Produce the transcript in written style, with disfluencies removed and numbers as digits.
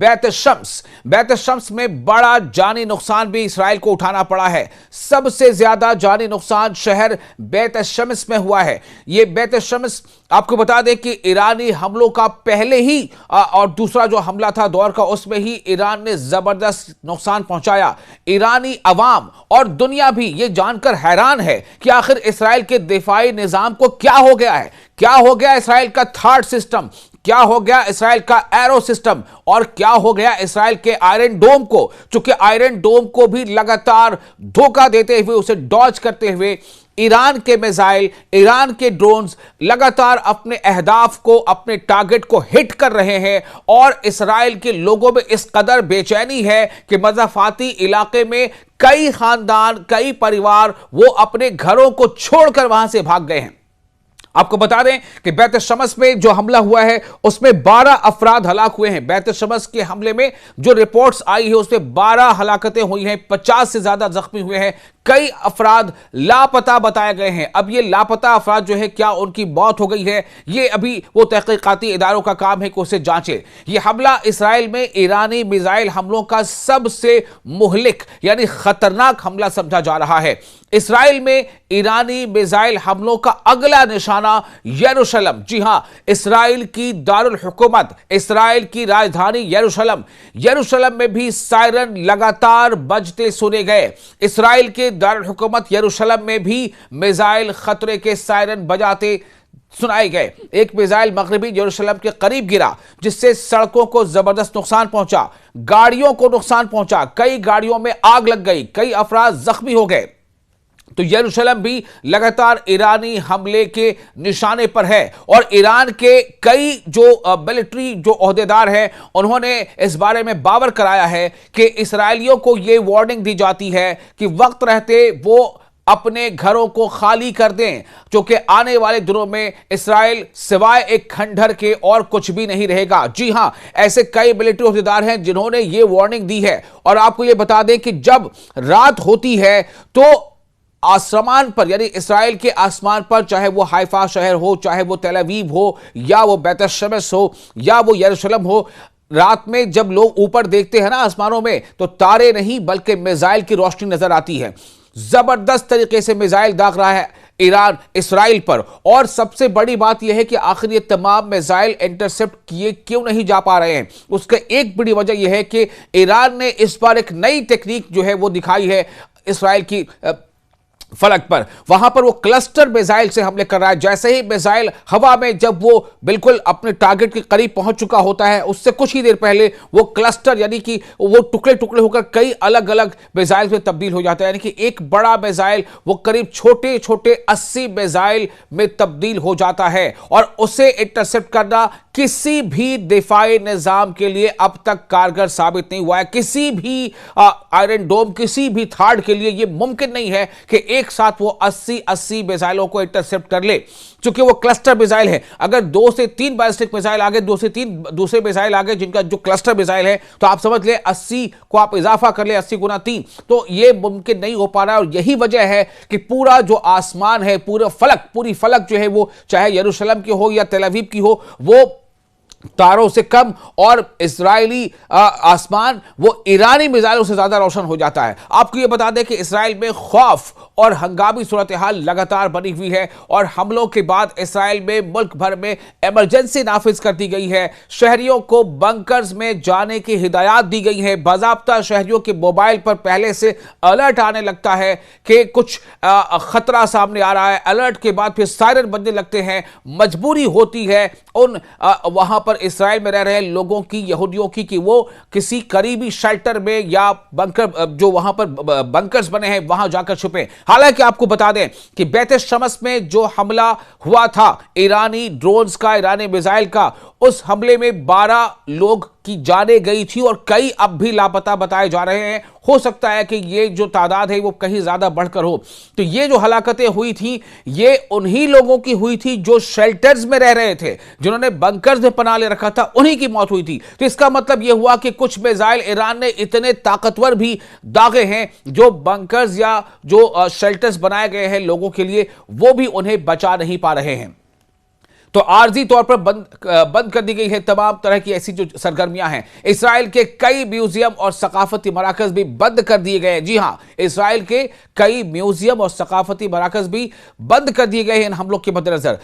बैत शम्स में बड़ा जानी नुकसान भी इसराइल को उठाना पड़ा है। सबसे ज्यादा जानी नुकसान शहर बैत शम्स में हुआ है। ये बैत शम्स आपको बता दें कि ईरानी हमलों का पहले ही और दूसरा जो हमला था दौर का, उसमें ही ईरान ने जबरदस्त नुकसान पहुंचाया। ईरानी अवाम और दुनिया भी ये जानकर हैरान है कि आखिर इसराइल के दिफाई निजाम को क्या हो गया है। क्या हो गया इसराइल का थर्ड सिस्टम, क्या हो गया इसराइल का एरो सिस्टम, और क्या हो गया इसराइल के आयरन डोम को। चूंकि आयरन डोम को भी लगातार धोखा देते हुए, उसे डॉज करते हुए ईरान के मिसाइल, ईरान के ड्रोन्स लगातार अपने अहदाफ को, अपने टारगेट को हिट कर रहे हैं। और इसराइल के लोगों में इस कदर बेचैनी है कि मज़ाफाती इलाके में कई खानदान, कई परिवार वो अपने घरों को छोड़कर वहां से भाग गए हैं। आपको बता दें कि बैत शम्स में जो हमला हुआ है उसमें 12 अफराद हलाक हुए हैं। बैत शम्स के हमले में जो रिपोर्ट्स आई है उसमें 12 हलाकतें हुई हैं, 50 से ज्यादा जख्मी हुए हैं, कई अफराद लापता बताए गए हैं। अब ये लापता अफराद जो है, क्या उनकी मौत हो गई है, ये अभी वो तहकीकाती इदारों का काम है कि उसे जांचे। ये हमला इसराइल में ईरानी मिसाइल हमलों का सबसे मुहलिक यानी खतरनाक हमला समझा जा रहा है। इसराइल में ईरानी मिसाइल हमलों का अगला निशाना यरूशलेम, जी हां, इसराइल की दारुल हुकूमत, इसराइल की राजधानी यरूशलेम में भी सायरन लगातार बजते सुने गए। इसराइल के दारुल हुकूमत यरूशलेम में भी मिसाइल खतरे के सायरन बजाते सुनाए गए। एक मिसाइल मगरबी यरूशलेम के करीब गिरा, जिससे सड़कों को जबरदस्त नुकसान पहुंचा, गाड़ियों को नुकसान पहुंचा, कई गाड़ियों में आग लग गई, कई अफराद जख्मी हो गए। तो यरूशलेम भी लगातार ईरानी हमले के निशाने पर है। और ईरान के कई जो मिलिट्री जो ओहदेदार हैं, उन्होंने इस बारे में बावर कराया है कि इसराइलियों को यह वार्निंग दी जाती है कि वक्त रहते वो अपने घरों को खाली कर दें, क्योंकि आने वाले दिनों में इसराइल सिवाय एक खंडहर के और कुछ भी नहीं रहेगा। जी हां, ऐसे कई मिलिट्री ओहदेदार हैं जिन्होंने यह वार्निंग दी है। और आपको यह बता दें कि जब रात होती है तो आसमान पर, यानी इसराइल के आसमान पर, चाहे वो हाइफा शहर हो, चाहे वो तेल अवीव हो, या वो बैत शम्स हो, या वो यरूशलेम हो, रात में जब लोग ऊपर देखते हैं ना आसमानों में, तो तारे नहीं बल्कि मिसाइल की रोशनी नजर आती है। जबरदस्त तरीके से मिसाइल दाग रहा है ईरान इसराइल पर। और सबसे बड़ी बात यह है कि आखिर ये तमाम मिसाइल इंटरसेप्ट किए क्यों नहीं जा पा रहे हैं। उसका एक बड़ी वजह यह है कि ईरान ने इस बार एक नई टेक्निक जो है वो दिखाई है इसराइल की फलक पर। वहां पर वो क्लस्टर मिसाइल से हमले कर रहा है। जैसे ही मिसाइल हवा में जब वो बिल्कुल अपने टारगेट के करीब पहुंच चुका होता है, उससे कुछ ही देर पहले वो क्लस्टर यानी कि वो टुकड़े टुकड़े होकर कई अलग अलग मिसाइल में तब्दील हो जाता है। यानी कि एक बड़ा मिसाइल वो करीब छोटे छोटे 80 मिसाइल में तब्दील हो जाता है। और उसे इंटरसेप्ट करना किसी भी दिफाई निजाम के लिए अब तक कारगर साबित नहीं हुआ है। किसी भी आयरन डोम, किसी भी थार्ड के लिए यह मुमकिन नहीं है कि एक साथ वो 80 मिसाइलों को इंटरसेप्ट कर ले, क्योंकि वो क्लस्टर मिसाइल है। अगर 2 से 3 बैलिस्टिक मिसाइल आगे, 2 से 3 दूसरे मिसाइल आगे, जिनका जो क्लस्टर मिसाइल है, तो आप समझ ले 80 को आप इजाफा कर ले, 80 गुना 3, तो ये मुमकिन नहीं हो पा रहा है। और यही वजह है कि पूरा जो आसमान है, पूरी फलक जो है वो, चाहे यरूशलेम की हो या तेल अवीव की हो, वो तारों से कम, और इजरायली आसमान वो ईरानी मिसाइलों से ज्यादा रोशन हो जाता है। आपको यह बता दें कि इसराइल में खौफ और हंगामी सूरत हाल लगातार बनी हुई है। और हमलों के बाद इसराइल में मुल्क भर में इमरजेंसी नाफिज कर दी गई है। शहरियों को बंकर्स में जाने की हिदायत दी गई है। बाज़ाब्ता शहरियों के मोबाइल पर पहले से अलर्ट आने लगता है कि कुछ खतरा सामने आ रहा है। अलर्ट के बाद फिर सायरन बजने लगते हैं। मजबूरी होती है उन वहां पर इसराइल में रह रहे लोगों की, यहूदियों की, कि वो किसी करीबी शेल्टर में या बंकर, जो वहां पर बंकर्स बने हैं, वहां जाकर छुपे। हालांकि आपको बता दें कि बैत शम्स में जो हमला हुआ था ईरानी ड्रोन्स का, ईरानी मिसाइल का, उस हमले में 12 लोग की जानें गई थी और कई अब भी लापता बताए जा रहे हैं। हो सकता है कि ये जो तादाद है वो कहीं ज्यादा बढ़कर हो। तो ये जो हलाकतें हुई थी, ये उन्हीं लोगों की हुई थी जो शेल्टर्स में रह रहे थे, जिन्होंने बंकर्स में पनाह ले रखा था, उन्हीं की मौत हुई थी। तो इसका मतलब यह हुआ कि कुछ मिसाइल ईरान ने इतने ताकतवर भी दागे हैं, जो बंकर्स या जो शेल्टर्स बनाए गए हैं लोगों के लिए, वो भी उन्हें बचा नहीं पा रहे हैं। तो आर्जी तौर पर बंद कर दी गई है तमाम तरह की ऐसी जो सरगर्मियां हैं। इसराइल के कई म्यूजियम और सकाफती मराकज भी बंद कर दिए गए हैं। जी हां, इसराइल के कई म्यूजियम और सकाफती मराकज भी बंद कर दिए गए हैं इन हमलों के मद्देनजर।